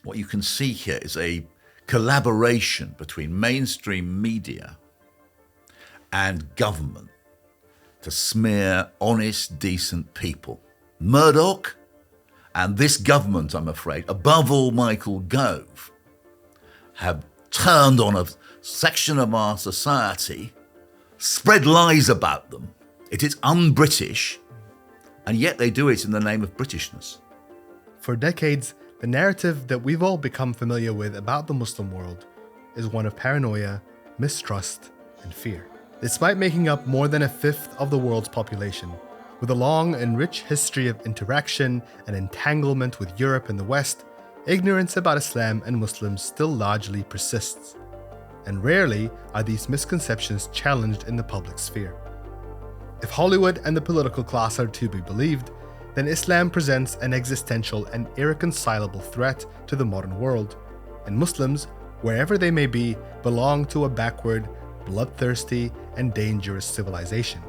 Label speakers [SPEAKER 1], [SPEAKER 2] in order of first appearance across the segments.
[SPEAKER 1] what you can see here is a collaboration between mainstream media and government to smear honest, decent people. Murdoch and this government, I'm afraid, above all Michael Gove, have turned on a section of our society, spread lies about them. It is un-British, and yet they do it in the name of Britishness.
[SPEAKER 2] For decades, the narrative that we've all become familiar with about the Muslim world is one of paranoia, mistrust, and fear. Despite making up more than a fifth of the world's population, with a long and rich history of interaction and entanglement with Europe and the West, ignorance about Islam and Muslims still largely persists. And rarely are these misconceptions challenged in the public sphere. If Hollywood and the political class are to be believed, then Islam presents an existential and irreconcilable threat to the modern world, and Muslims, wherever they may be, belong to a backward, bloodthirsty, and dangerous civilization,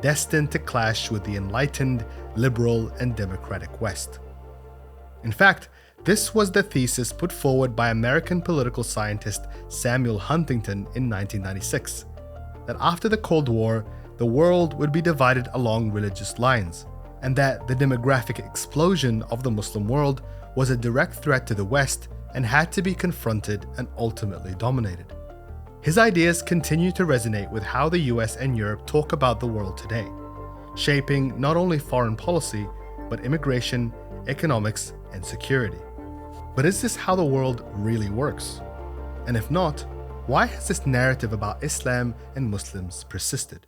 [SPEAKER 2] destined to clash with the enlightened, liberal, and democratic West. In fact, this was the thesis put forward by American political scientist Samuel Huntington in 1996, that after the Cold War, the world would be divided along religious lines, and that the demographic explosion of the Muslim world was a direct threat to the West and had to be confronted and ultimately dominated. His ideas continue to resonate with how the US and Europe talk about the world today, shaping not only foreign policy, but immigration, economics, and security. But is this how the world really works? And if not, why has this narrative about Islam and Muslims persisted?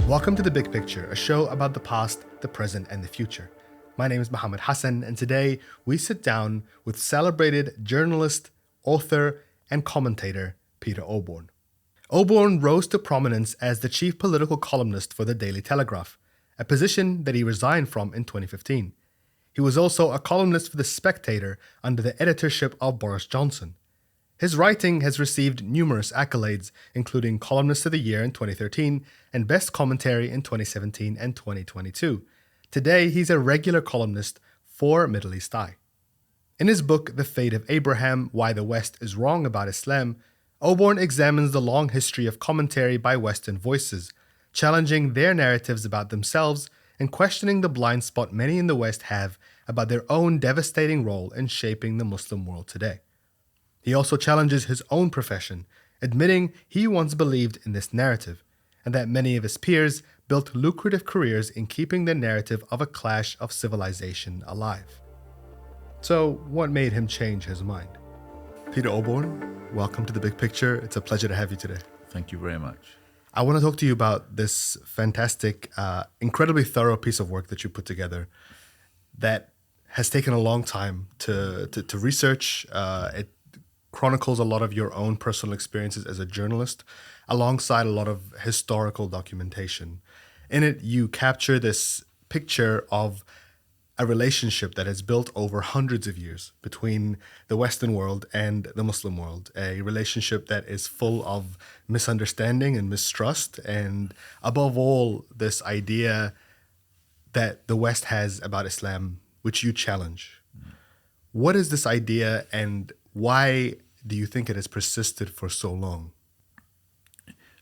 [SPEAKER 2] Welcome to The Big Picture, a show about the past, the present, and the future. My name is Muhammad Hassan, and today we sit down with celebrated journalist, author, and commentator Peter Oborne. Oborne rose to prominence as the chief political columnist for the Daily Telegraph, a position that he resigned from in 2015. He was also a columnist for The Spectator under the editorship of Boris Johnson. His writing has received numerous accolades, including Columnist of the Year in 2013 and Best Commentary in 2017 and 2022. Today, he's a regular columnist for Middle East Eye. In his book, The Fate of Abraham, Why the West is Wrong About Islam, Oborne examines the long history of commentary by Western voices, challenging their narratives about themselves and questioning the blind spot many in the West have about their own devastating role in shaping the Muslim world today. He also challenges his own profession, admitting he once believed in this narrative, and that many of his peers built lucrative careers in keeping the narrative of a clash of civilization alive. So, what made him change his mind? Peter Oborne, welcome to The Big Picture. It's a pleasure to have you today.
[SPEAKER 1] Thank you very much.
[SPEAKER 2] I want to talk to you about this fantastic, incredibly thorough piece of work that you put together that has taken a long time to research. It chronicles a lot of your own personal experiences as a journalist, alongside a lot of historical documentation. In it, you capture this picture of a relationship that has built over hundreds of years between the Western world and the Muslim world, a relationship that is full of misunderstanding and mistrust, and above all, this idea that the West has about Islam, which you challenge. What is this idea, and why do you think it has persisted for so long?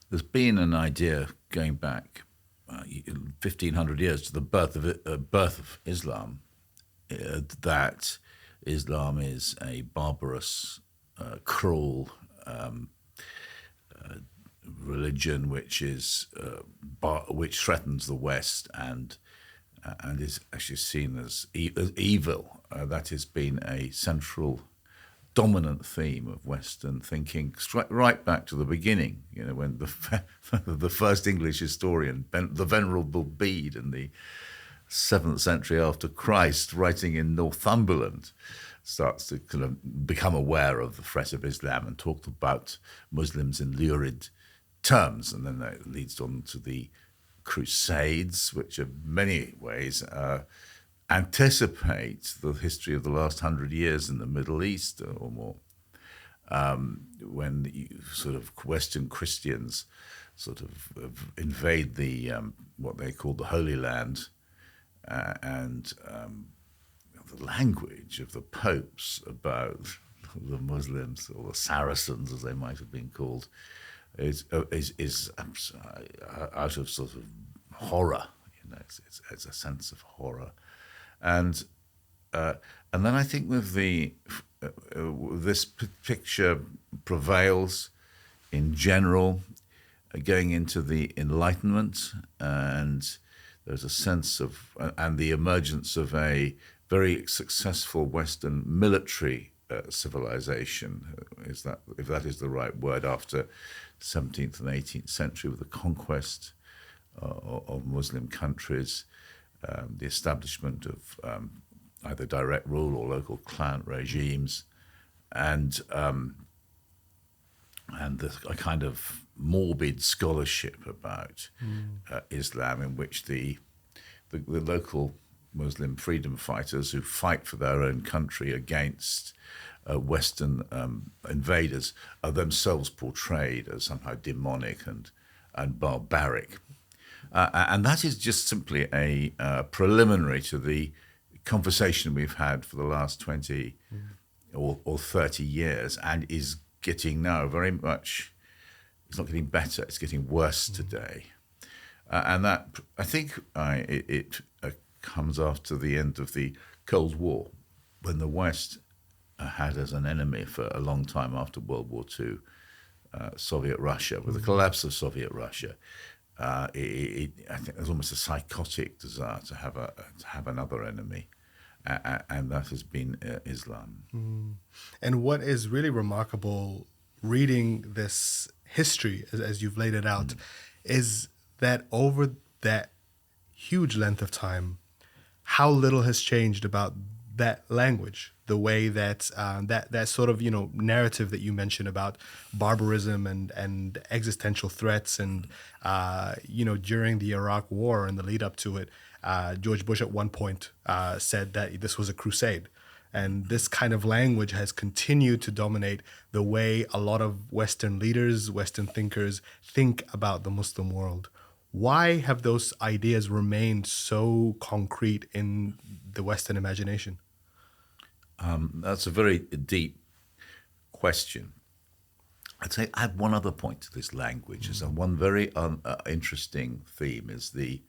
[SPEAKER 1] There's been an idea going back 1,500 years to the birth of Islam, that Islam is a barbarous, cruel religion which threatens the West and is actually seen as evil. That has been a central, dominant theme of Western thinking, right back to the beginning. You know, when the first English historian, the Venerable Bede, in the 7th century after Christ, writing in Northumberland, starts to kind of become aware of the threat of Islam and talked about Muslims in lurid terms, and then that leads on to the Crusades, which in many ways anticipate the history of the last 100 years in the Middle East or more, when sort of Western Christians sort of invade the what they called the Holy Land, and the language of the popes about the Muslims, or the Saracens as they might have been called, is out of sort of horror. It's a sense of horror, and then I think with this picture prevails in general, going into the Enlightenment, and there's a sense of and the emergence of a very successful Western military civilization, if that is the right word, after 17th and 18th century, with the conquest of Muslim countries, the establishment of either direct rule or local clan regimes, and a kind of morbid scholarship about Islam, in which the local Muslim freedom fighters who fight for their own country against Western invaders are themselves portrayed as somehow demonic and barbaric. And that is just simply a preliminary to the conversation we've had for the last 20 or 30 years, and is getting now very much, it's not getting better, it's getting worse today. And that, I think, it comes after the end of the Cold War, when the West had as an enemy for a long time after World War II Soviet Russia. With the collapse of Soviet Russia, I think there's almost a psychotic desire to have another enemy, and that has been Islam.
[SPEAKER 2] And what is really remarkable, reading this history as you've laid it out, is that over that huge length of time, how little has changed about that language, the way that that sort of narrative that you mentioned about barbarism and existential threats, and during the Iraq War and the lead up to it, George Bush at one point said that this was a crusade, and this kind of language has continued to dominate the way a lot of Western leaders, Western thinkers think about the Muslim world. Why have those ideas remained so concrete in the Western imagination?
[SPEAKER 1] That's a very deep question. I'd say add one other point to this language. Is one very interesting theme is the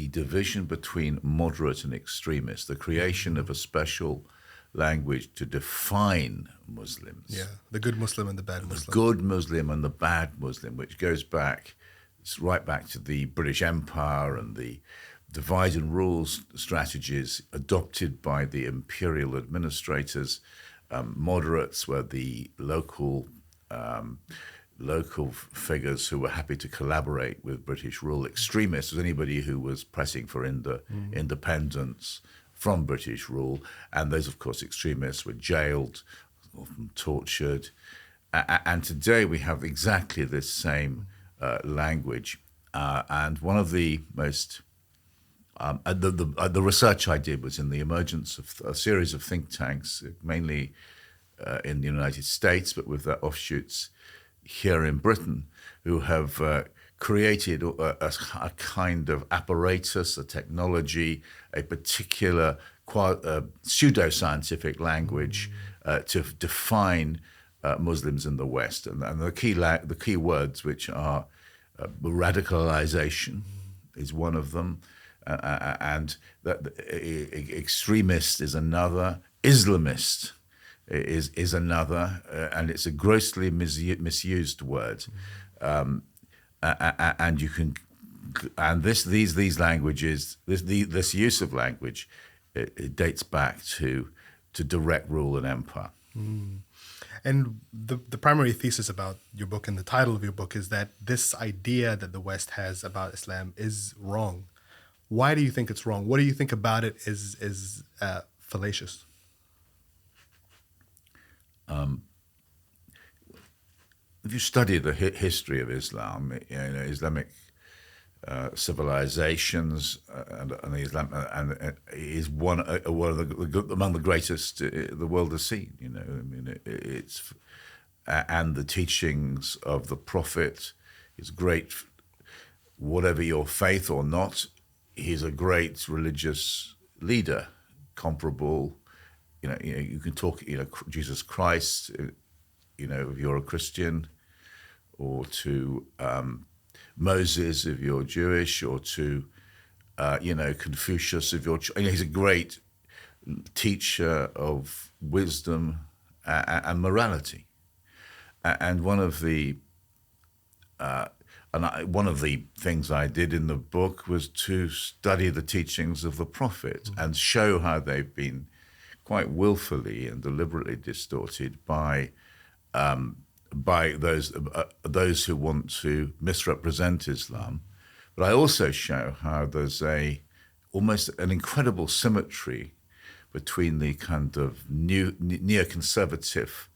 [SPEAKER 1] division between moderate and extremist, the creation of a special language to define Muslims.
[SPEAKER 2] Yeah, the good Muslim and the bad Muslim.
[SPEAKER 1] The good Muslim and the bad Muslim, which goes back, it's right back to the British Empire and the divide and rule strategies adopted by the imperial administrators. Moderates were the local figures who were happy to collaborate with British rule. Extremists was anybody who was pressing for independence from British rule, and those, of course, extremists were jailed, often tortured. And today we have exactly this same language, and one of the most the research I did was in the emergence of a series of think tanks, mainly in the United States, but with their offshoots here in Britain, who have created a kind of apparatus, a technology, a particular pseudo-scientific language to define Muslims in the West, and the key words, which are radicalization, is one of them, and that extremist is another, Islamist is another, and it's a grossly misused word, and you can, and these languages, this use of language, it dates back to direct rule and empire.
[SPEAKER 2] And the primary thesis about your book and the title of your book is that this idea that the West has about Islam is wrong. Why do you think it's wrong? What do you think about it is fallacious?
[SPEAKER 1] If you study the history of Islam, Islamic civilizations and Islam is one of the among the greatest the world has seen. I mean, it's and the teachings of the Prophet. He's great, whatever your faith or not. He's a great religious leader, comparable. You can talk. Jesus Christ. If you're a Christian, or to Moses if you're Jewish, or to Confucius if you're. He's a great teacher of wisdom and morality. And one of the things I did in the book was to study the teachings of the Prophet and show how they've been quite willfully and deliberately distorted by those who want to misrepresent Islam. But I also show how there's almost an incredible symmetry between the kind of neoconservative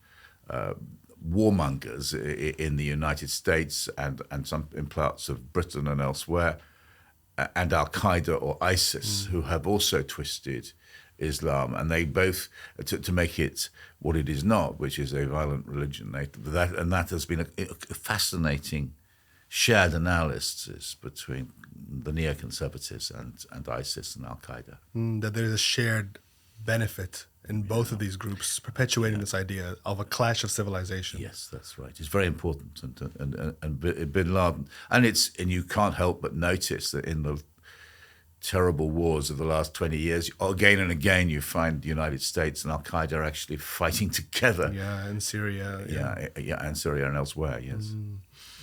[SPEAKER 1] warmongers in the United States and some in parts of Britain and elsewhere, and Al-Qaeda or ISIS, who have also twisted Islam, and they both to make it what it is not, which is a violent religion. That has been a fascinating shared analysis between the neoconservatives and ISIS and Al-Qaeda.
[SPEAKER 2] That there is a shared benefit in both of these groups, perpetuating this idea of a clash of civilization.
[SPEAKER 1] Yes, that's right. It's very important, and Bin Laden, and you can't help but notice that in the terrible wars of the last 20 years, again and again, you find the United States and Al Qaeda are actually fighting together.
[SPEAKER 2] Yeah, in Syria.
[SPEAKER 1] Yeah, and Syria and elsewhere. Yes,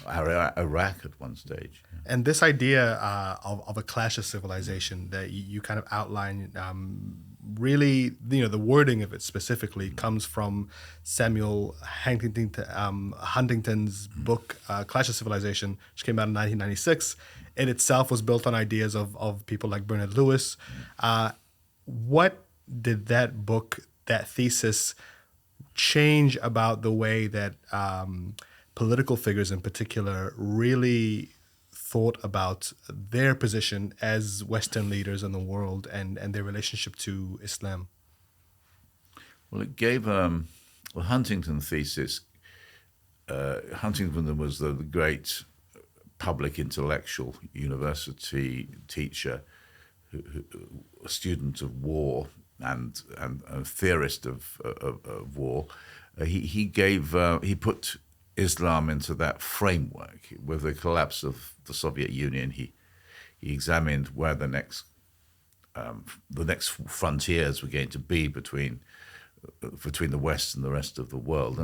[SPEAKER 1] Iraq at one stage. Yeah.
[SPEAKER 2] And this idea of a clash of civilization that you kind of outline, really, the wording of it specifically comes from Samuel Huntington's book, Clash of Civilization, which came out in 1996. It itself was built on ideas of people like Bernard Lewis. What did that book, that thesis, change about the way that political figures in particular really thought about their position as Western leaders in the world and their relationship to Islam?
[SPEAKER 1] Well, it gave Huntington thesis. Huntington was the great public intellectual university teacher, a student of war and a theorist of war. He put Islam into that framework. With the collapse of the Soviet Union, he examined where the next frontiers were going to be between the West and the rest of the world,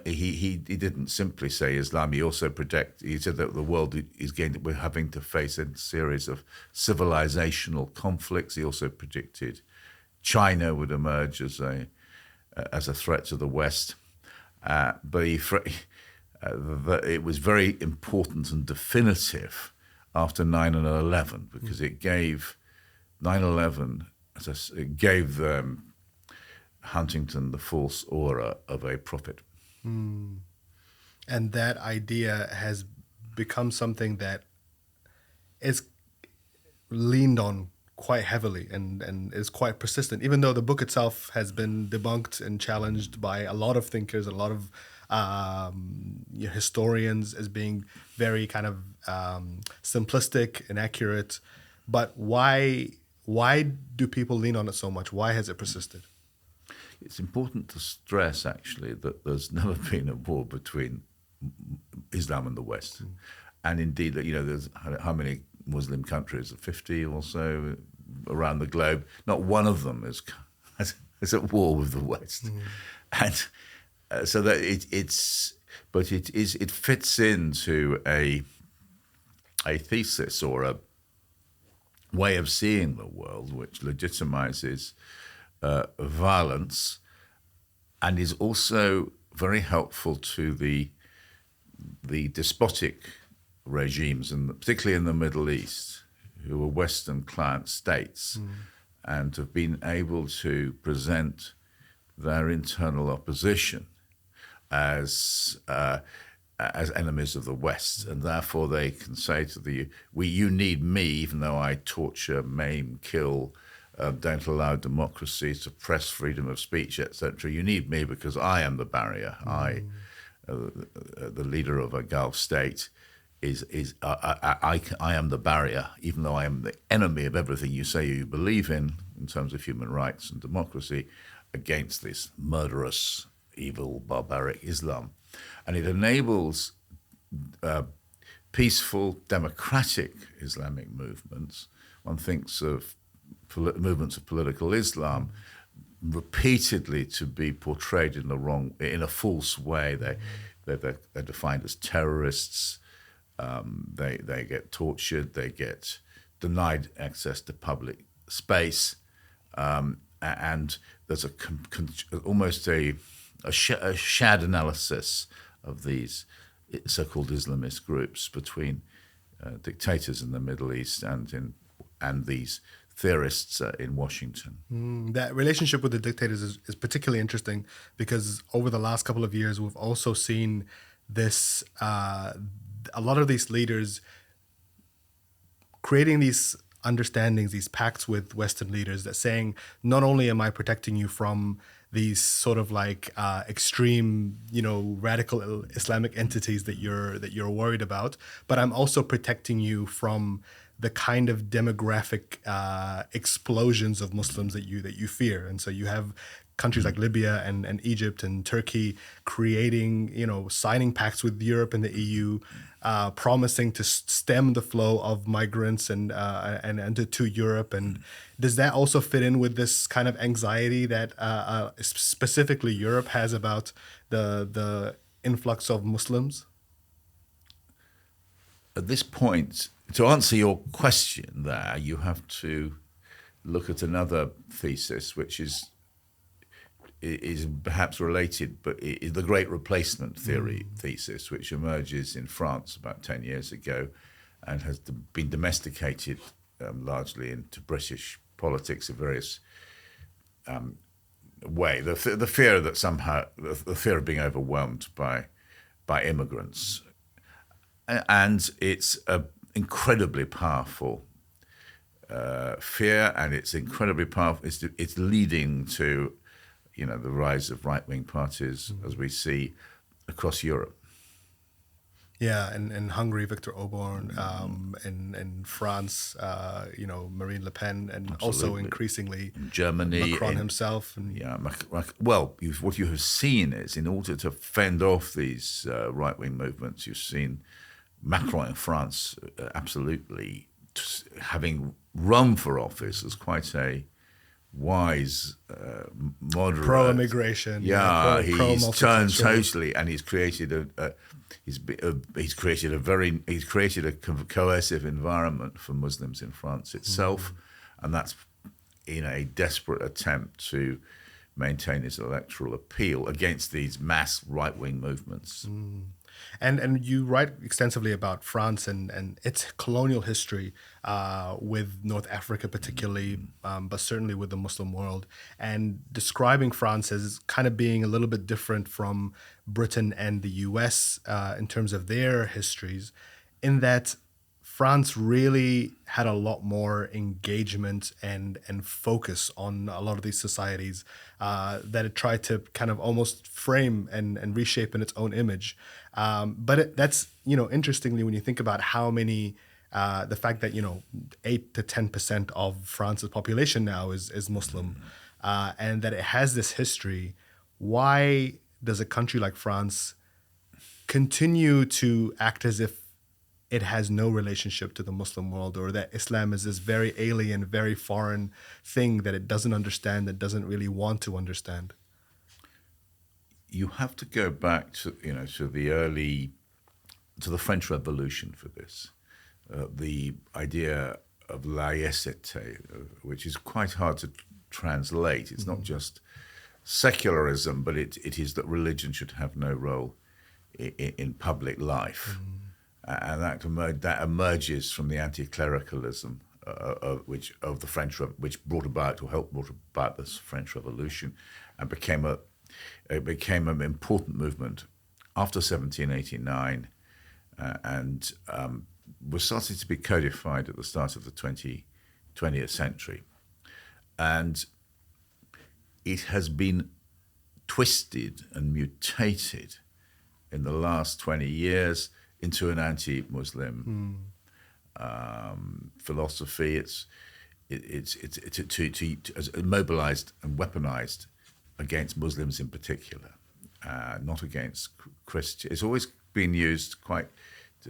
[SPEAKER 1] he didn't simply say Islam. He also he said that the world we're having to face a series of civilizational conflicts. He also predicted China would emerge as a threat to the West. But it was very important and definitive after 9/11 because it gave 9/11 it gave Huntington the false aura of a prophet.
[SPEAKER 2] And that idea has become something that is leaned on quite heavily and is quite persistent, even though the book itself has been debunked and challenged by a lot of thinkers, a lot of historians as being very kind of simplistic, inaccurate. But why do people lean on it so much? Why has it persisted?
[SPEAKER 1] It's important to stress, actually, that there's never been a war between Islam and the West. And indeed, there's how many Muslim countries, 50 or so around the globe. Not one of them is at war with the West. And so that it fits into a thesis or a way of seeing the world which legitimizes violence and is also very helpful to the despotic regimes, particularly in the Middle East, who are Western client states and have been able to present their internal opposition as enemies of the West, and therefore they can say to you need me, even though I torture, maim, kill, don't allow democracy, suppress freedom of speech, etc. You need me because I am the barrier. The leader of a Gulf state, I am the barrier, even though I am the enemy of everything you say you believe in terms of human rights and democracy, against this murderous, evil, barbaric Islam. And it enables peaceful, democratic Islamic movements. One thinks of movements of political Islam repeatedly to be portrayed in a false way. They're defined as terrorists. They get tortured. They get denied access to public space, and there's almost a shared analysis of these so-called Islamist groups between dictators in the Middle East and these theorists in Washington.
[SPEAKER 2] That relationship with the dictators is particularly interesting because over the last couple of years, we've also seen this, a lot of these leaders creating these understandings, these pacts with Western leaders that saying, not only am I protecting you from these sort of like extreme, radical Islamic entities that you're worried about, but I'm also protecting you from the kind of demographic explosions of Muslims that you fear. And so you have countries like Libya and Egypt and Turkey creating, signing pacts with Europe and the EU, promising to stem the flow of migrants and to Europe. And does that also fit in with this kind of anxiety that specifically Europe has about the influx of Muslims?
[SPEAKER 1] At this point, to answer your question there, you have to look at another thesis, which is perhaps related, but is the Great Replacement Theory thesis, which emerges in France about 10 years ago and has been domesticated largely into British politics in various way. The fear that somehow, the fear of being overwhelmed by immigrants. And it's an incredibly powerful fear, and it's incredibly powerful. It's leading to, the rise of right-wing parties as we see across Europe.
[SPEAKER 2] Yeah, in Hungary, Viktor Oborne, in France, Marine Le Pen, and
[SPEAKER 1] Absolutely.
[SPEAKER 2] Also increasingly
[SPEAKER 1] in Germany,
[SPEAKER 2] Macron himself.
[SPEAKER 1] What you have seen is, in order to fend off these right-wing movements, you've seen Macron in France absolutely having run for office as quite a wise, moderate,
[SPEAKER 2] pro-immigration.
[SPEAKER 1] He's turned totally, and he's created a coercive environment for Muslims in France itself, and that's in a desperate attempt to maintain his electoral appeal against these mass right-wing movements.
[SPEAKER 2] And you write extensively about France and its colonial history with North Africa particularly, but certainly with the Muslim world, and describing France as kind of being a little bit different from Britain and the US in terms of their histories, in that France really had a lot more engagement and focus on a lot of these societies that it tried to kind of almost frame and reshape in its own image. But that's, interestingly, when you think about how many, the fact that, 8 to 10% of France's population now is Muslim, and that it has this history, why does a country like France continue to act as if it has no relationship to the Muslim world, or that Islam is this very alien, very foreign thing that it doesn't understand, that doesn't really want to understand?
[SPEAKER 1] You have to go back to the French Revolution for this. The idea of laïcité, which is quite hard to translate. It's not just secularism, but it is that religion should have no role in public life. And that emerges from the anti-clericalism which brought about this French Revolution, and became an important movement after 1789, and was starting to be codified at the start of the 20th century. And it has been twisted and mutated in the last 20 years into an anti-Muslim philosophy. It's mobilized and weaponized against Muslims in particular, not against Christians. It's always been used quite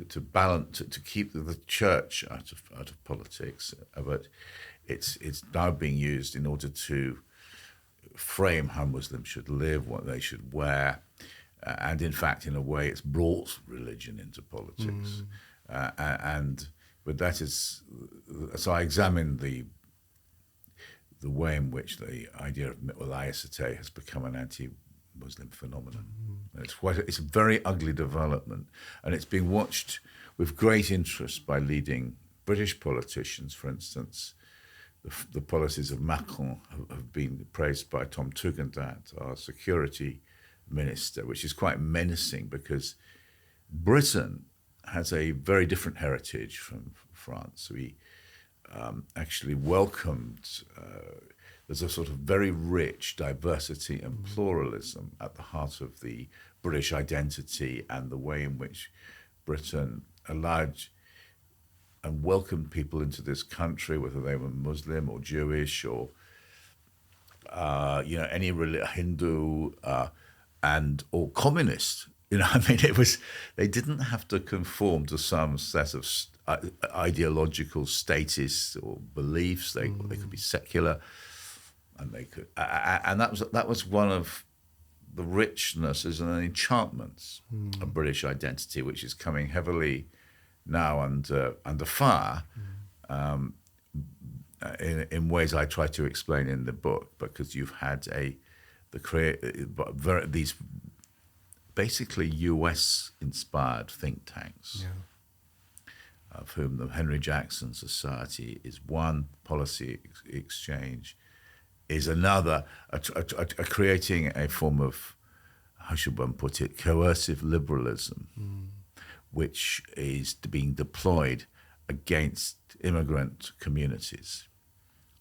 [SPEAKER 1] to balance, to keep the church out of politics, but it's now being used in order to frame how Muslims should live, what they should wear, and in fact, in a way, it's brought religion into politics. But that is, so I examined the way in which the idea of laicite has become an anti-Muslim phenomenon. It's a very ugly development, and it's being watched with great interest by leading British politicians. For instance, the policies of Macron have been praised by Tom Tugendhat, our security minister, which is quite menacing because Britain has a very different heritage from France. We actually welcomed, there's a sort of very rich diversity and pluralism at the heart of the British identity and the way in which Britain allowed and welcomed people into this country, whether they were Muslim or Jewish or any Hindu or communist. They didn't have to conform to some set of ideological status or beliefs. They could be secular, and they could, and that was one of the richnesses and the enchantments of British identity, which is coming heavily now under fire, in ways I try to explain in the book, because you've had these basically US-inspired think tanks, of whom the Henry Jackson Society is one, Policy Exchange is another, creating a form of, how should one put it, coercive liberalism, which is being deployed against immigrant communities.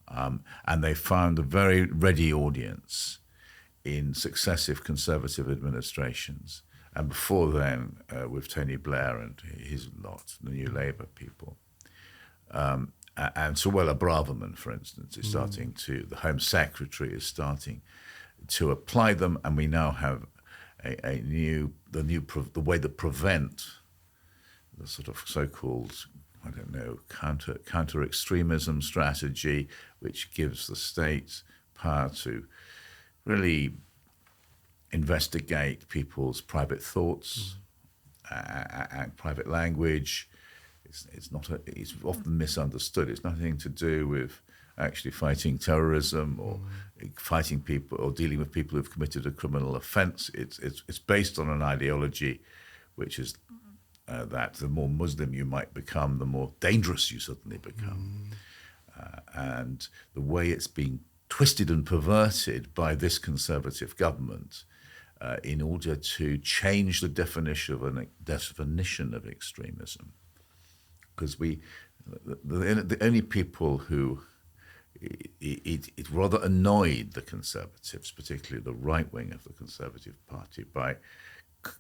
[SPEAKER 1] And they found a very ready audience in successive Conservative administrations, and before then with Tony Blair and his lot, the New Labour people. And Suella Braverman, for instance, is starting to, the Home Secretary is starting to apply them, and we now have the way that prevent the sort of so-called, counter extremism strategy, which gives the state power to really investigate people's private thoughts and private language. It's often misunderstood. It's nothing to do with actually fighting terrorism or fighting people or dealing with people who've committed a criminal offense. It's based on an ideology, which is that the more Muslim you might become, the more dangerous you suddenly become. And the way it's being twisted and perverted by this Conservative government in order to change the definition of extremism. Because the only people who it rather annoyed the Conservatives, particularly the right wing of the Conservative Party, by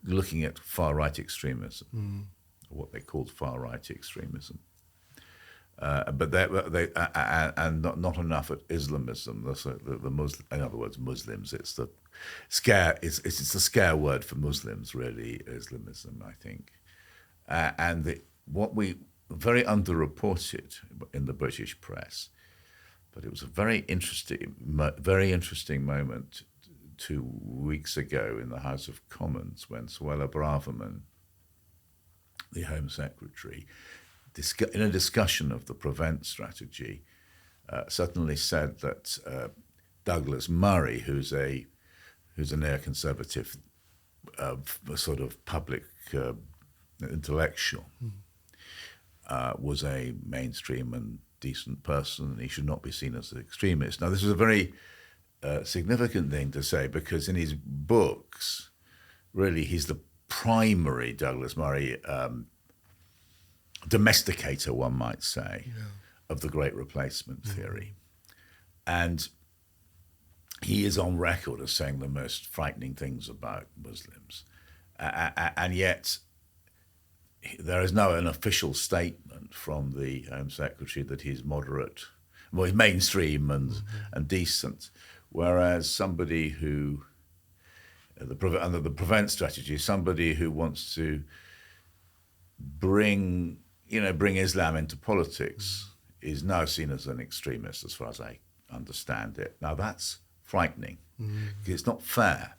[SPEAKER 1] looking at far-right extremism, or what they called far-right extremism. But not enough at Islamism. The Muslim, in other words, Muslims. It's the scare. It's a scare word for Muslims, really. Islamism, I think, what we very underreported in the British press, but it was a very interesting moment 2 weeks ago in the House of Commons when Suella Braverman, the Home Secretary, in a discussion of the prevent strategy, suddenly said that Douglas Murray, who's a neoconservative sort of public intellectual, was a mainstream and decent person, and he should not be seen as an extremist. Now, this is a very significant thing to say, because in his books, really, he's the primary Douglas Murray domesticator, one might say, of the Great Replacement theory. And he is on record as saying the most frightening things about Muslims. And yet there is now an official statement from the Home Secretary that he's moderate, well, he's mainstream and decent, whereas somebody who, under the prevent strategy, somebody who wants to bring Islam into politics is now seen as an extremist, as far as I understand it. Now that's frightening. It's not fair.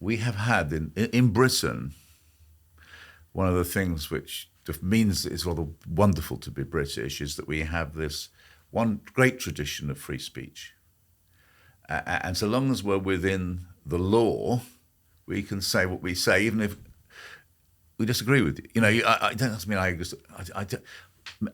[SPEAKER 1] We have had in Britain, one of the things which means it's rather wonderful to be British is that we have this one great tradition of free speech. And so long as we're within the law, we can say what we say, even if we disagree with you. I don't mean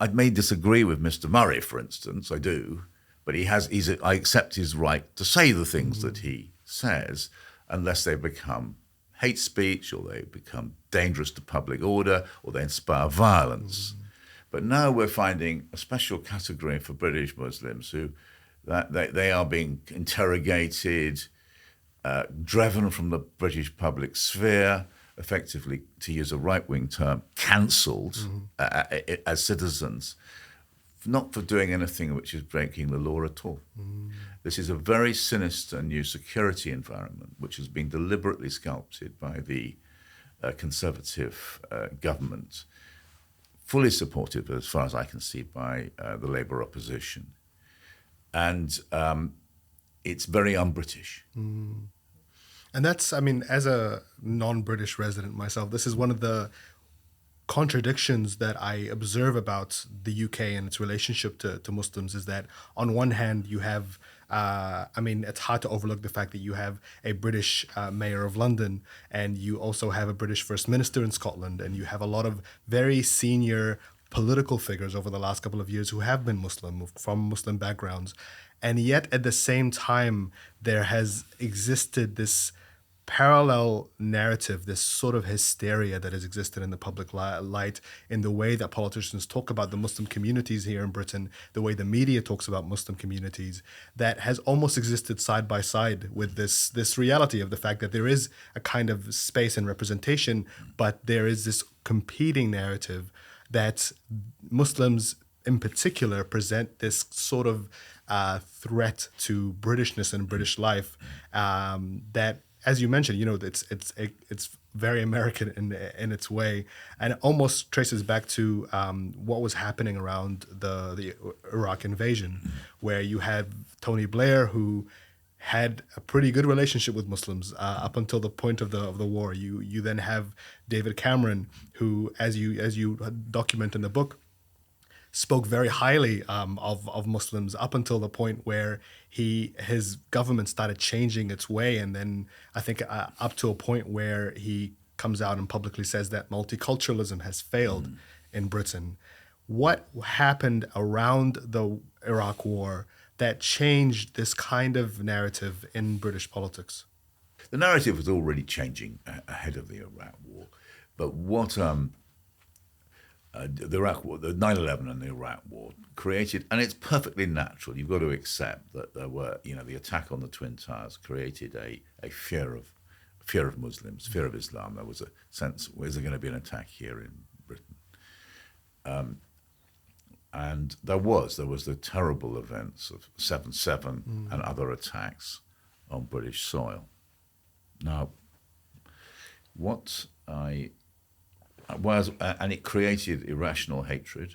[SPEAKER 1] I may disagree with Mr. Murray, for instance, I do, but I accept his right to say the things that he says, unless they become hate speech or they become dangerous to public order or they inspire violence. But now we're finding a special category for British Muslims who that they are being interrogated, driven from the British public sphere, effectively, to use a right-wing term, cancelled as citizens, not for doing anything which is breaking the law at all. This is a very sinister new security environment which has been deliberately sculpted by the Conservative government, fully supported, as far as I can see, by the Labour opposition. And it's very un-British.
[SPEAKER 2] And that's, as a non-British resident myself, this is one of the contradictions that I observe about the UK and its relationship to Muslims, is that on one hand you have, it's hard to overlook the fact that you have a British mayor of London, and you also have a British First Minister in Scotland, and you have a lot of very senior political figures over the last couple of years who have been Muslim, from Muslim backgrounds. And yet at the same time, there has existed this parallel narrative, this sort of hysteria that has existed in the public light, in the way that politicians talk about the Muslim communities here in Britain, the way the media talks about Muslim communities, that has almost existed side by side with this reality of the fact that there is a kind of space and representation, but there is this competing narrative that Muslims in particular present this sort of threat to Britishness and British life that, as you mentioned, it's very American in its way, and it almost traces back to what was happening around the Iraq invasion, where you had Tony Blair, who had a pretty good relationship with Muslims up until the point of the war. You then have David Cameron, who, as you document in the book, spoke very highly of Muslims up until the point where his government started changing its way, and then I think up to a point where he comes out and publicly says that multiculturalism has failed in Britain. What happened around the Iraq War that changed this kind of narrative in British politics?
[SPEAKER 1] The narrative was already changing ahead of the Iraq War, but what the Iraq War, the 9/11 and the Iraq War created, and it's perfectly natural. You've got to accept that there were, the attack on the Twin Towers created a fear of Muslims, fear of Islam. There was a sense, is there going to be an attack here in Britain? And there was the terrible events of 7/7 and other attacks on British soil. Now, and it created irrational hatred,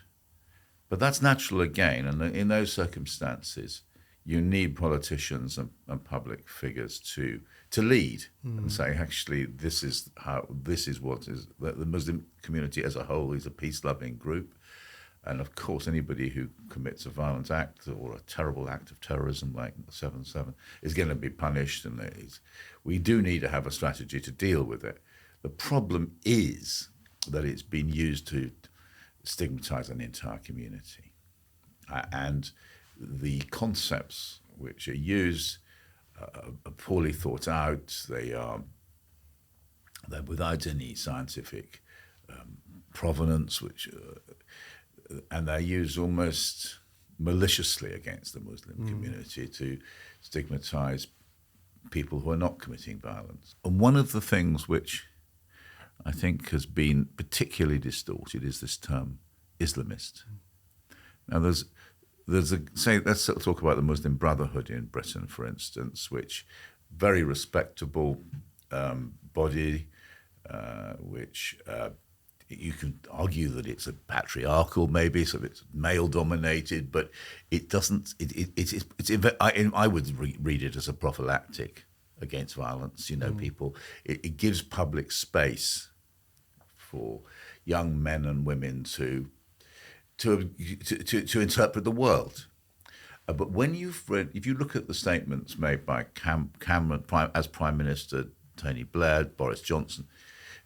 [SPEAKER 1] but that's natural again. And in those circumstances, you need politicians and public figures to lead and say, actually, this is what is the Muslim community as a whole is a peace-loving group. And of course, anybody who commits a violent act or a terrible act of terrorism like 7/7 is going to be punished. And we do need to have a strategy to deal with it. The problem is that it's been used to stigmatize an entire community. And the concepts which are used are poorly thought out. They're without any scientific provenance, and they're used almost maliciously against the Muslim community to stigmatize people who are not committing violence. And one of the things which I think has been particularly distorted is this term Islamist. Now let's talk about the Muslim Brotherhood in Britain, for instance, which very respectable body, which you can argue that it's a patriarchal, maybe, so it's male dominated, but it doesn't. I would read it as a prophylactic against violence. People. It gives public space for young men and women to interpret the world. But when if you look at the statements made by Cameron as Prime Minister, Tony Blair, Boris Johnson,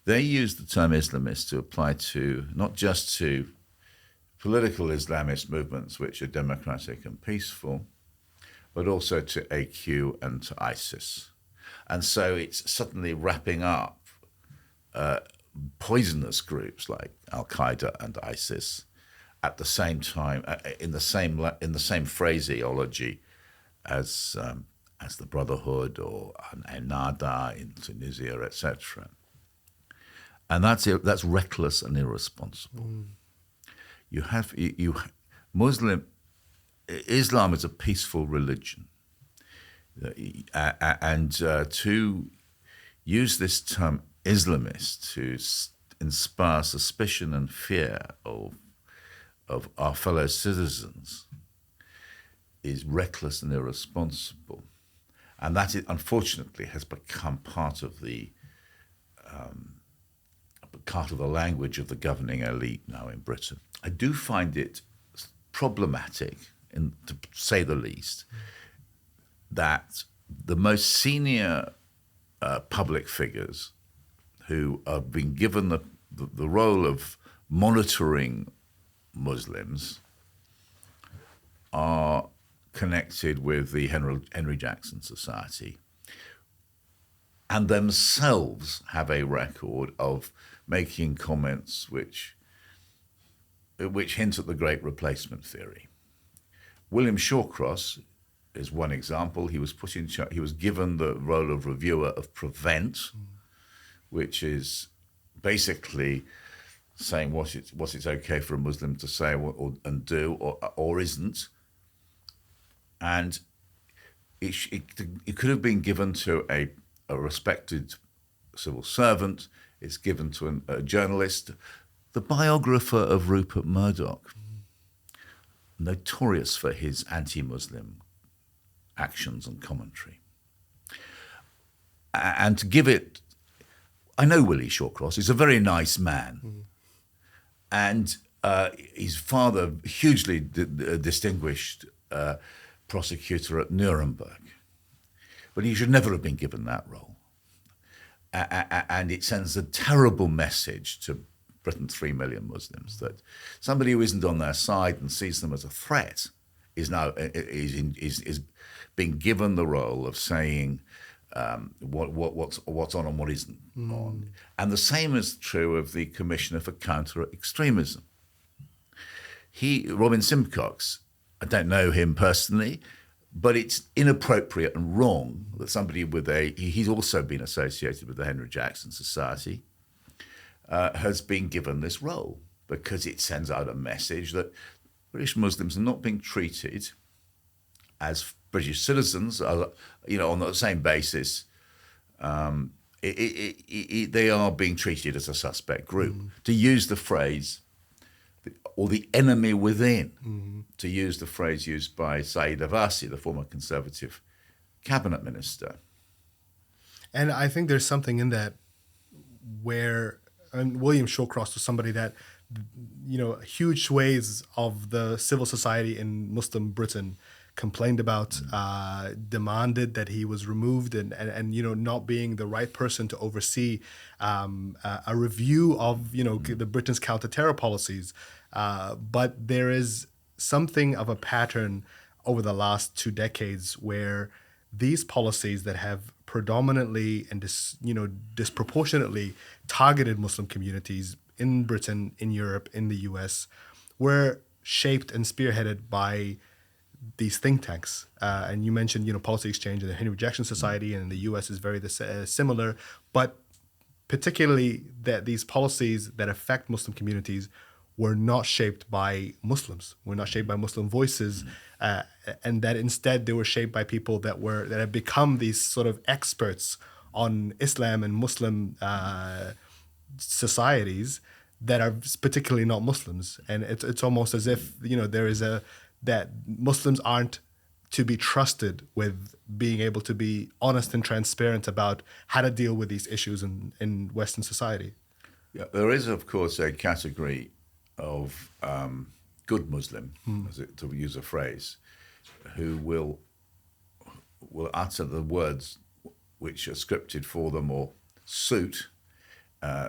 [SPEAKER 1] they use the term Islamist to apply to not just to political Islamist movements which are democratic and peaceful, but also to AQ and to ISIS. And so it's suddenly wrapping up poisonous groups like Al-Qaeda and ISIS at the same time, in the same phraseology as the Brotherhood or Ennahda in Tunisia, etc. And that's reckless and irresponsible. Islam is a peaceful religion, and to use this term Islamist to inspire suspicion and fear of our fellow citizens is reckless and irresponsible, and that unfortunately has become part of the language of the governing elite now in Britain. I do find it problematic, to say the least, that the most senior public figures who have been given the role of monitoring Muslims are connected with the Henry Jackson Society and themselves have a record of making comments which hint at the Great Replacement theory. William Shawcross is one example. He was given the role of reviewer of Prevent, which is basically saying what it's okay for a Muslim to say and do or isn't, and it could have been given to a respected civil servant. It's given to a journalist, the biographer of Rupert Murdoch, notorious for his anti-Muslim actions and commentary. And to give it, I know Willie Shawcross, he's a very nice man. And his father, hugely distinguished prosecutor at Nuremberg. But he should never have been given that role. And it sends a terrible message to Britain's 3 million Muslims that somebody who isn't on their side and sees them as a threat is being given the role of saying what's on and what isn't on. And the same is true of the Commissioner for Counter-Extremism. Robin Simcox, I don't know him personally, but it's inappropriate and wrong that somebody he's also been associated with the Henry Jackson Society, has been given this role because it sends out a message that British Muslims are not being treated as British citizens, on the same basis. They are being treated as a suspect group. To use the phrase, or the enemy within, to use the phrase used by Saeed Avasi, the former Conservative cabinet minister.
[SPEAKER 2] And I think there's something in that where William Shawcross was somebody that, huge swathes of the civil society in Muslim Britain complained about, demanded that he was removed and not being the right person to oversee a review of, the Britain's counter-terror policies. But there is something of a pattern over the last 2 decades where these policies that have predominantly and disproportionately targeted Muslim communities in Britain, in Europe, in the US, were shaped and spearheaded by these think tanks. And you mentioned, Policy Exchange and the Hindu Rejection Society, and in the U.S. is very similar, but particularly that these policies that affect Muslim communities were not shaped by Muslims, were not shaped by Muslim voices, and that instead they were shaped by people that have become these sort of experts on Islam and Muslim societies that are particularly not Muslims. And it's almost as if that Muslims aren't to be trusted with being able to be honest and transparent about how to deal with these issues in Western society.
[SPEAKER 1] Yeah, there is, of course, a category of good Muslim, to use a phrase, who will utter the words which are scripted for them or suit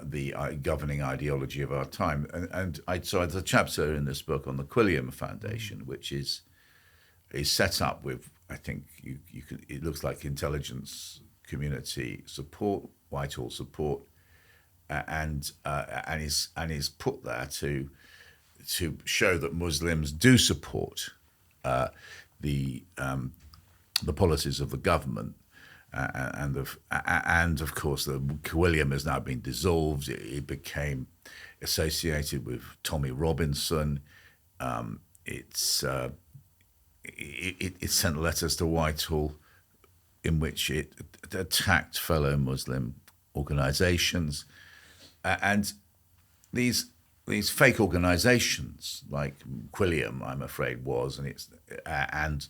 [SPEAKER 1] the governing ideology of our time. So there's a chapter in this book on the Quilliam Foundation, which is set up with, I think it looks like intelligence community support, Whitehall support, and is put there to show that Muslims do support the policies of the government. And of course, the Quilliam has now been dissolved. It became associated with Tommy Robinson. It sent letters to Whitehall in which it attacked fellow Muslim organizations, and these fake organizations like Quilliam, I'm afraid, was, and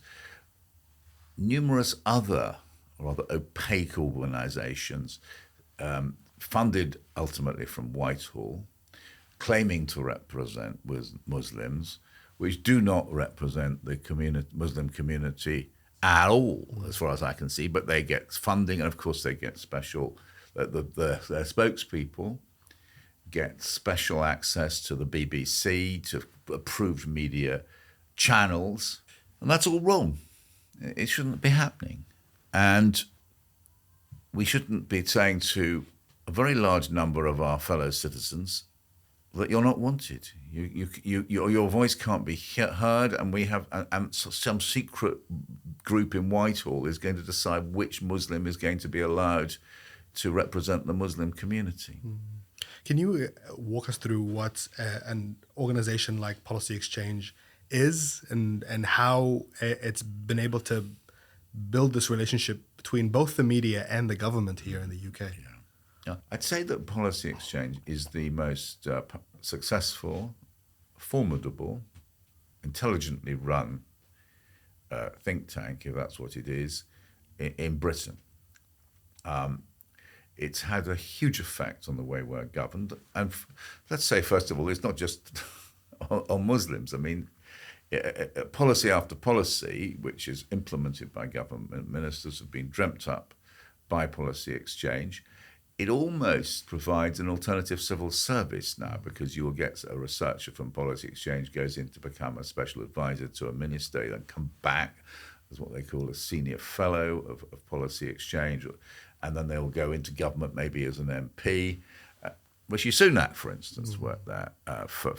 [SPEAKER 1] numerous other rather opaque organizations funded ultimately from Whitehall, claiming to represent Muslims, which do not represent the Muslim community at all, as far as I can see, but they get funding, and of course they get special, their spokespeople get special access to the BBC, to approved media channels, and that's all wrong. It shouldn't be happening. And we shouldn't be saying to a very large number of our fellow citizens that you're not wanted. Your voice can't be heard, and we have and some secret group in Whitehall is going to decide which Muslim is going to be allowed to represent the Muslim community.
[SPEAKER 2] Can you walk us through what an organization like Policy Exchange is, and how it's been able to build this relationship between both the media and the government here in the UK?
[SPEAKER 1] Yeah. I'd say that Policy Exchange is the most successful, formidable, intelligently run think tank, if that's what it is, in Britain. It's had a huge effect on the way we're governed. And let's say, first of all, it's not just on Muslims. I mean, policy after policy, which is implemented by government ministers, have been dreamt up by Policy Exchange. It almost provides an alternative civil service now, because you will get a researcher from Policy Exchange goes in to become a special advisor to a minister, then come back as what they call a senior fellow of Policy Exchange, and then they'll go into government maybe as an MP. Rishi Sunak, for instance, worked there for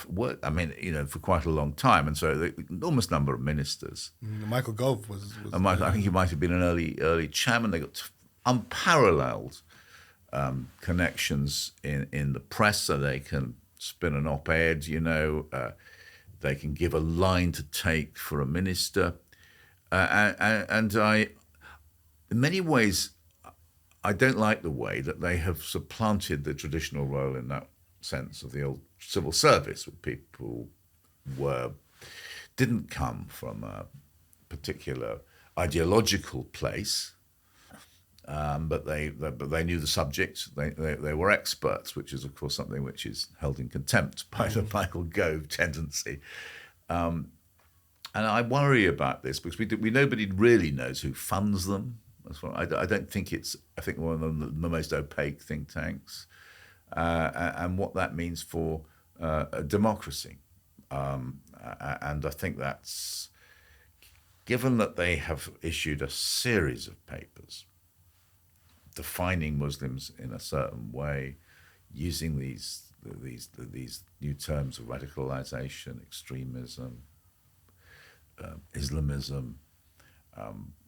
[SPEAKER 1] quite a long time, and so the enormous number of ministers.
[SPEAKER 2] Michael Gove was
[SPEAKER 1] I think he might have been an early chairman. They got unparalleled connections in the press, so they can spin an op-ed. They can give a line to take for a minister, and I, in many ways, I don't like the way that they have supplanted the traditional role in that sense of the old civil service, where people didn't come from a particular ideological place, but they knew the subject. They were experts, which is of course something which is held in contempt by the Michael Gove tendency. And I worry about this because nobody really knows who funds them. I don't think it's. I think one of the most opaque think tanks, and what that means for democracy. And I think that's, given that they have issued a series of papers defining Muslims in a certain way, using these these new terms of radicalization, extremism, Islamism.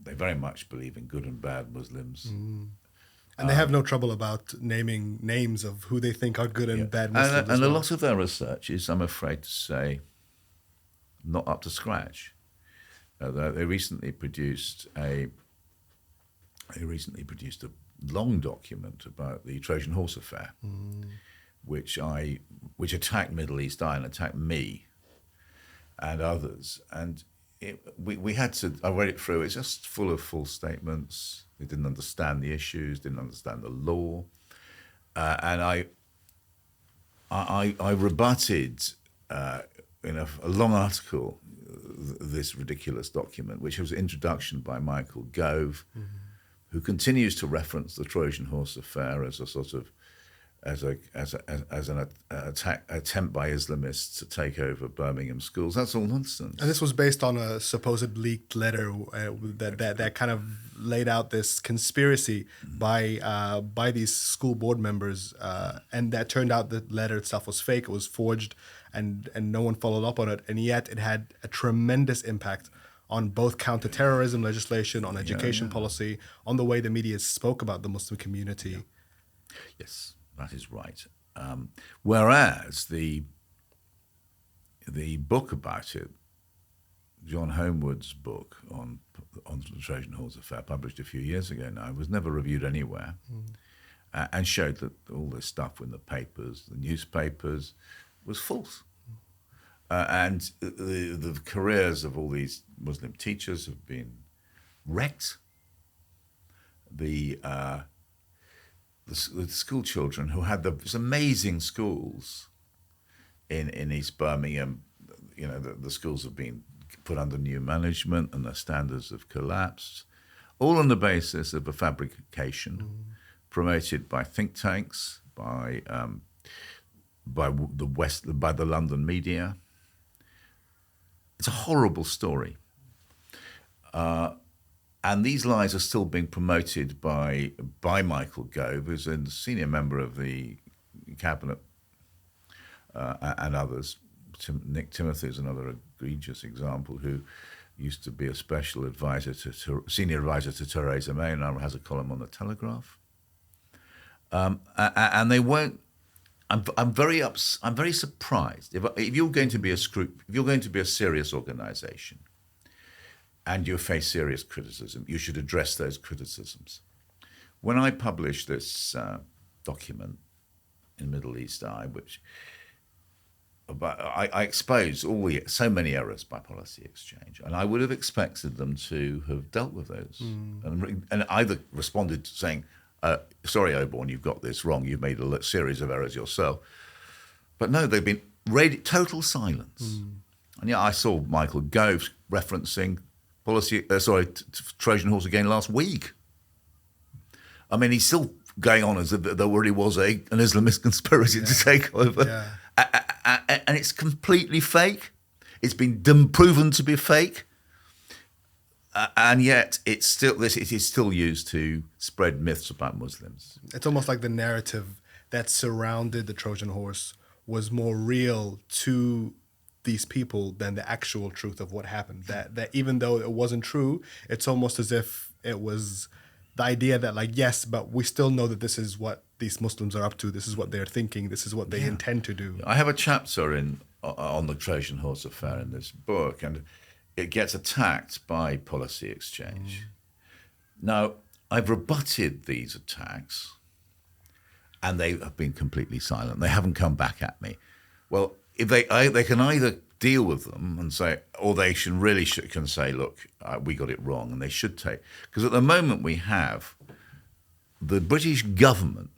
[SPEAKER 1] They very much believe in good and bad Muslims.
[SPEAKER 2] And they have no trouble about naming names of who they think are good and bad Muslims.
[SPEAKER 1] And a lot of their research is, I'm afraid to say, not up to scratch. They recently produced a long document about the Trojan Horse affair, which attacked Middle East Eye and attacked me and others. And we had to. I read it through. It's just full of false statements. They didn't understand the issues, didn't understand the law, and I rebutted in a long article this ridiculous document, which was an introduction by Michael Gove, who continues to reference the Trojan Horse affair as a sort of as an attempt by Islamists to take over Birmingham schools. That's all nonsense.
[SPEAKER 2] And this was based on a supposed leaked letter that kind of laid out this conspiracy by these school board members, and that turned out the letter itself was fake. It was forged, and no one followed up on it. And yet it had a tremendous impact on both counterterrorism legislation, on education policy, on the way the media spoke about the Muslim community.
[SPEAKER 1] Yes, that is right. Whereas the book about it, John Homewood's book on the Trojan Horse affair, published a few years ago now, was never reviewed anywhere, and showed that all this stuff in the papers, the newspapers, was false. And the careers of all these Muslim teachers have been wrecked. The school children who had these amazing schools in East Birmingham, the schools have been put under new management and their standards have collapsed, all on the basis of a fabrication promoted by think tanks, by the London media. It's a horrible story. And these lies are still being promoted by Michael Gove, who's a senior member of the cabinet, and others. Nick Timothy is another egregious example, who used to be a special advisor senior advisor to Theresa May, and now has a column on the Telegraph. And they won't. I'm very surprised if you're going to be a serious organisation, and you face serious criticism, you should address those criticisms. When I published this document in Middle East Eye, I exposed so many errors by Policy Exchange, and I would have expected them to have dealt with those, and either responded to saying, sorry, Oborne, you've got this wrong, you've made a series of errors yourself. But no, they've been total silence. And I saw Michael Gove referencing Trojan Horse again last week. I mean, he's still going on as if there really was an Islamist conspiracy to take over. Yeah. And it's completely fake. It's been proven to be fake. And yet it is still used to spread myths about Muslims.
[SPEAKER 2] It's almost like the narrative that surrounded the Trojan Horse was more real to these people than the actual truth of what happened. That even though it wasn't true, it's almost as if it was the idea that yes, but we still know that this is what these Muslims are up to. This is what they're thinking. This is what they intend to do.
[SPEAKER 1] I have a chapter on the Trojan Horse affair in this book, and it gets attacked by Policy Exchange. Now, I've rebutted these attacks, and they have been completely silent. They haven't come back at me. Well, if they can either deal with them and say, or they can say, look, we got it wrong, and they should take. Because at the moment we have the British government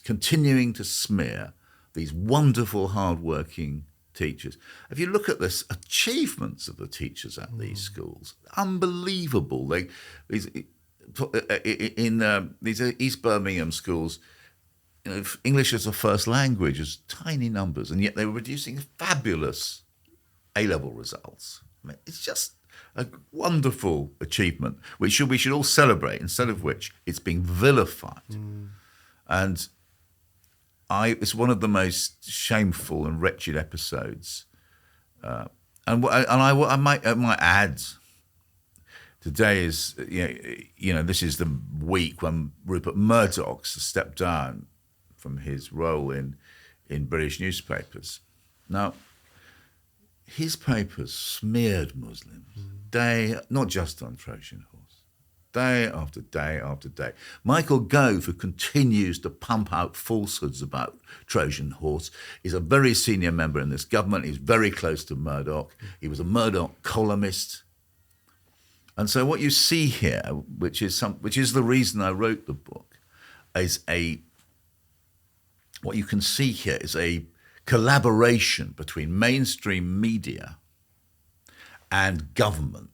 [SPEAKER 1] continuing to smear these wonderful, hard-working teachers. If you look at the achievements of the teachers at these schools, unbelievable. These East Birmingham schools, English as a first language is tiny numbers, and yet they were producing fabulous A-level results. I mean, it's just a wonderful achievement, which we should all celebrate, instead of which it's being vilified. And it's one of the most shameful and wretched episodes. I might add, today is, this is the week when Rupert Murdoch stepped down from his role in British newspapers. Now, his papers smeared Muslims not just on Trojan Horse, day after day after day. Michael Gove, who continues to pump out falsehoods about Trojan Horse, is a very senior member in this government. He's very close to Murdoch. He was a Murdoch columnist. And so what you see here, which is the reason I wrote the book, what you can see here is a collaboration between mainstream media and government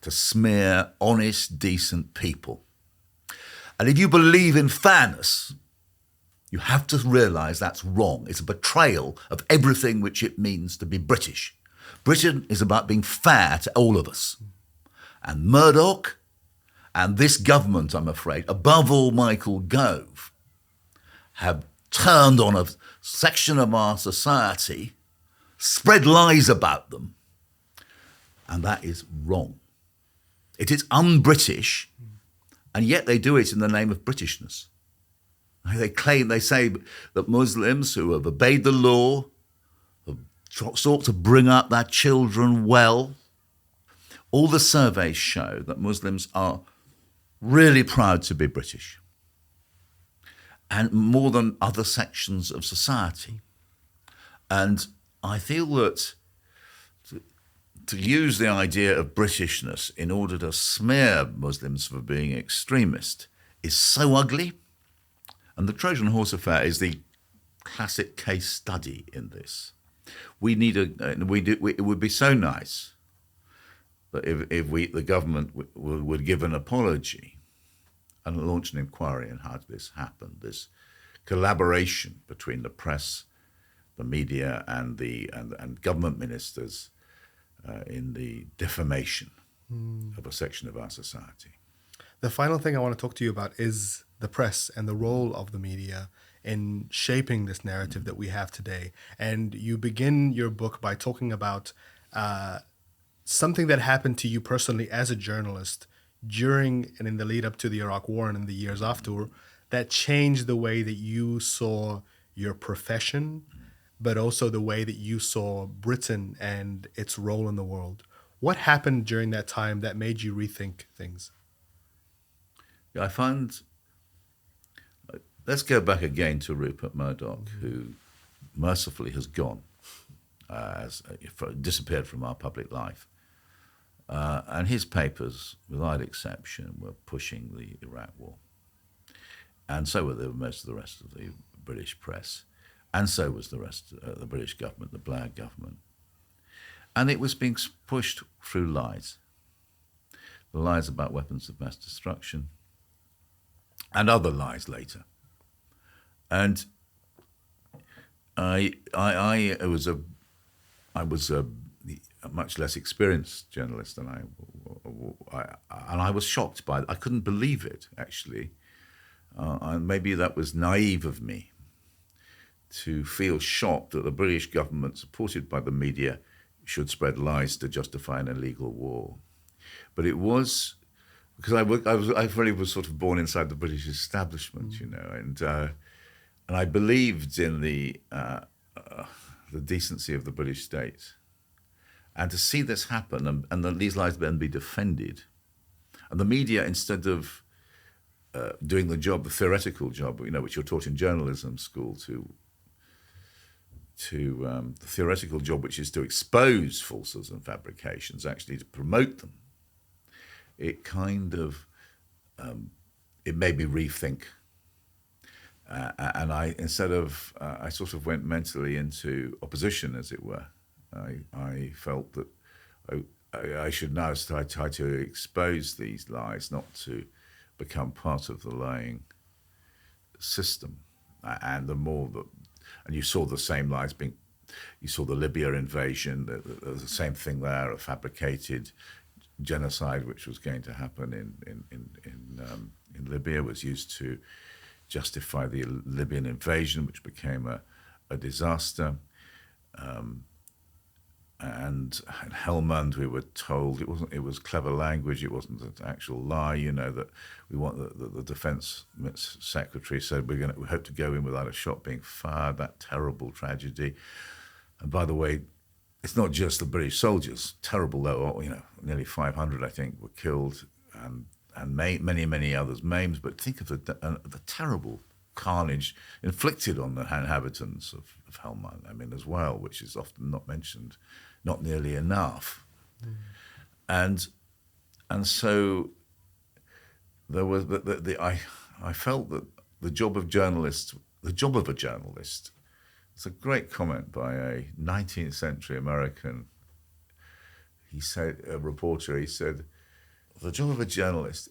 [SPEAKER 1] to smear honest, decent people. And if you believe in fairness, you have to realise that's wrong. It's a betrayal of everything which it means to be British. Britain is about being fair to all of us. And Murdoch and this government, I'm afraid, above all Michael Gove, have turned on a section of our society, spread lies about them, and that is wrong. It is un-British, and yet they do it in the name of Britishness. They say that Muslims who have obeyed the law, have sought to bring up their children well. All the surveys show that Muslims are really proud to be British, and more than other sections of society. And I feel that to use the idea of Britishness in order to smear Muslims for being extremist is so ugly. And the Trojan Horse affair is the classic case study in this. It would be so nice that if the government would give an apology and launch an inquiry on how this happened, this collaboration between the press, the media, and government ministers in the defamation of a section of our society.
[SPEAKER 2] The final thing I want to talk to you about is the press and the role of the media in shaping this narrative that we have today. And you begin your book by talking about something that happened to you personally as a journalist during and in the lead up to the Iraq War and in the years after, that changed the way that you saw your profession, but also the way that you saw Britain and its role in the world. What happened during that time that made you rethink things?
[SPEAKER 1] I find, let's go back again to Rupert Murdoch, who mercifully has gone, disappeared from our public life. And his papers, without exception, were pushing the Iraq War. And so were most of the rest of the British press. And so was the rest of the British government, the Blair government. And it was being pushed through lies. The lies about weapons of mass destruction and other lies later. And I was a much less experienced journalist than and I was shocked by it. I couldn't believe it, actually. And maybe that was naive of me to feel shocked that the British government, supported by the media, should spread lies to justify an illegal war. But it was because I really was sort of born inside the British establishment, and I believed in the decency of the British state. And to see this happen and that these lies then be defended, and the media, instead of doing the job, the theoretical job, which you're taught in journalism school, to the theoretical job, which is to expose falsehoods and fabrications, actually to promote them, it kind of it made me rethink. And I sort of went mentally into opposition, as it were. I felt that I should now try to expose these lies, not to become part of the lying system. And and you saw the same lies you saw the Libya invasion, the same thing there, a fabricated genocide which was going to happen in Libya was used to justify the Libyan invasion, which became a disaster. And in Helmand, we were told it was clever language, it wasn't an actual lie, that we want the defense secretary said we hope to go in without a shot being fired, that terrible tragedy. And by the way, it's not just the British soldiers, terrible though, nearly 500 I think were killed and many, many others maimed, but think of the terrible carnage inflicted on the inhabitants of Helmand, as well, which is often not mentioned, not nearly enough. And so there was I felt that the job of a journalist, it's a great comment by a 19th century American, a reporter, he said, the job of a journalist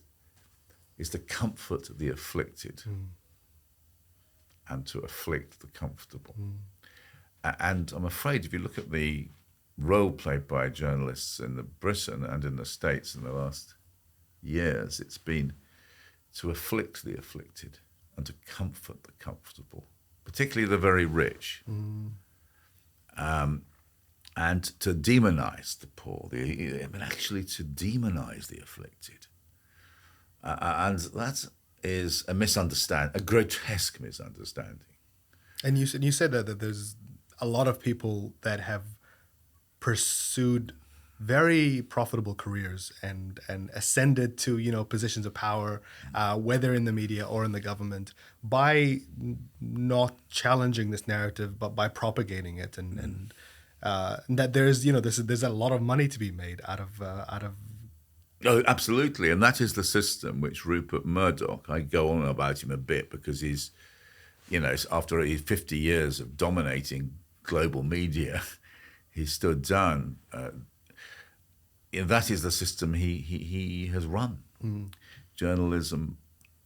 [SPEAKER 1] is to comfort the afflicted and to afflict the comfortable. And I'm afraid if you look at the role played by journalists in Britain and in the States in the last years, it's been to afflict the afflicted and to comfort the comfortable, particularly the very rich, and to demonize the poor, actually to demonize the afflicted. And that is a grotesque misunderstanding.
[SPEAKER 2] And you said that there's a lot of people that have pursued very profitable careers and ascended to positions of power, whether in the media or in the government, by not challenging this narrative, but by propagating it, and that there's there's a lot of money to be made out of.
[SPEAKER 1] Oh, absolutely, and that is the system which Rupert Murdoch. I go on about him a bit because he's, after 50 years of dominating global media, he stood down. That is the system he has run. Journalism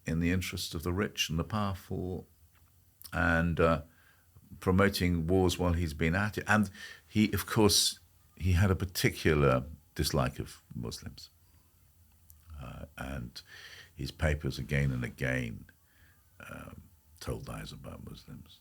[SPEAKER 1] in the interest of the rich and the powerful, and promoting wars while he's been at it. And he had a particular dislike of Muslims. And his papers again and again told lies about Muslims.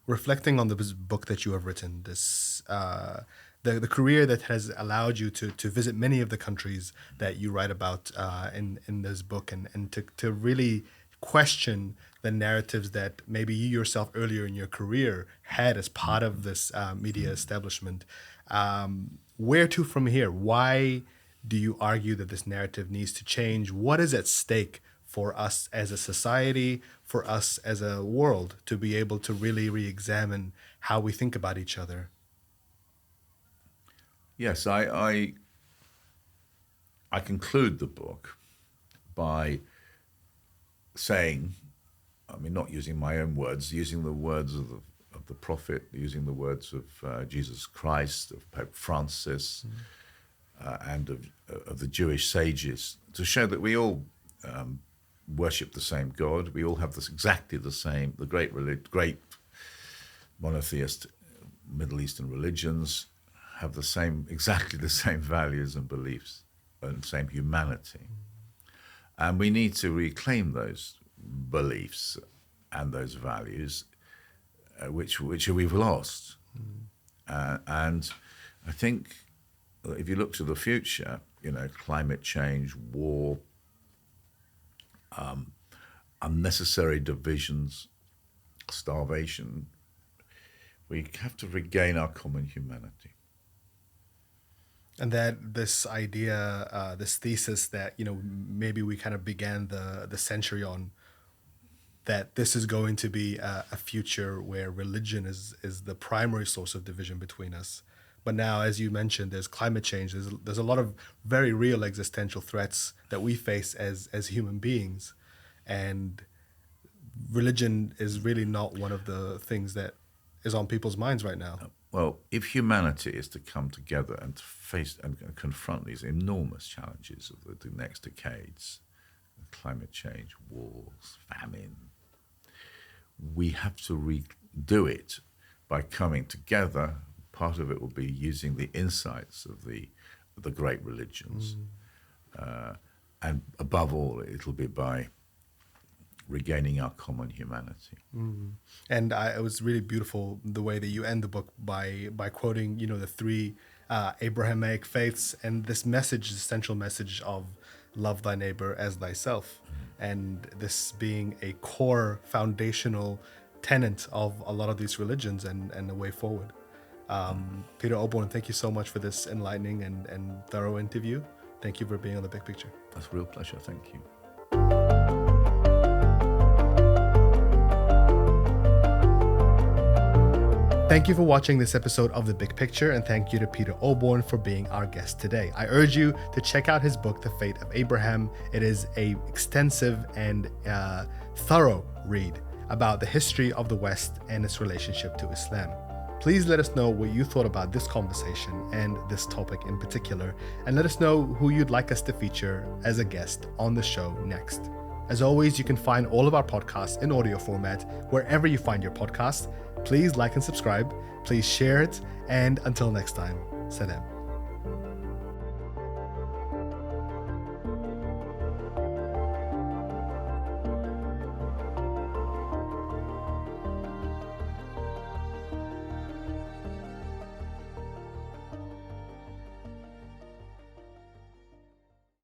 [SPEAKER 2] Reflecting on the book that you have written, this the career that has allowed you to visit many of the countries that you write about in this book, and to really question the narratives that maybe you yourself earlier in your career had as part of this media establishment. Where to from here? Why do you argue that this narrative needs to change? What is at stake for us as a society, for us as a world, to be able to really re-examine how we think about each other?
[SPEAKER 1] Yes, I conclude the book by saying, not using my own words, using the words of the prophet, using the words of Jesus Christ, of Pope Francis, and of the Jewish sages, to show that we all worship the same God. We all have exactly the same, the great monotheist Middle Eastern religions have exactly the same values and beliefs and same humanity. And we need to reclaim those beliefs and those values, which we've lost. And I think if you look to the future, climate change, war, unnecessary divisions, starvation, we have to regain our common humanity.
[SPEAKER 2] And that this idea, this thesis that, maybe we kind of began the century on, that this is going to be a future where religion is the primary source of division between us. But now, as you mentioned, there's climate change. There's a lot of very real existential threats that we face as human beings. And religion is really not one of the things that is on people's minds right now.
[SPEAKER 1] Well, if humanity is to come together and to face and confront these enormous challenges of the next decades, climate change, wars, famine, we have to do it by coming together. Part of it will be using the insights of the great religions. And above all, it'll be by regaining our common humanity.
[SPEAKER 2] And it was really beautiful the way that you end the book by quoting, the three Abrahamic faiths and this message, the central message of love thy neighbor as thyself, and this being a core foundational tenet of a lot of these religions and the way forward. Peter Oborne, thank you so much for this enlightening and thorough interview. Thank you for being on The Big Picture.
[SPEAKER 1] That's a real pleasure. Thank you.
[SPEAKER 2] Thank you for watching this episode of The Big Picture, and thank you to Peter Oborne for being our guest today. I urge you to check out his book, The Fate of Abraham. It is an extensive and thorough read about the history of the West and its relationship to Islam. Please let us know what you thought about this conversation and this topic in particular, and let us know who you'd like us to feature as a guest on the show next. As always, you can find all of our podcasts in audio format wherever you find your podcasts. Please like and subscribe, please share it, and until next time, salam.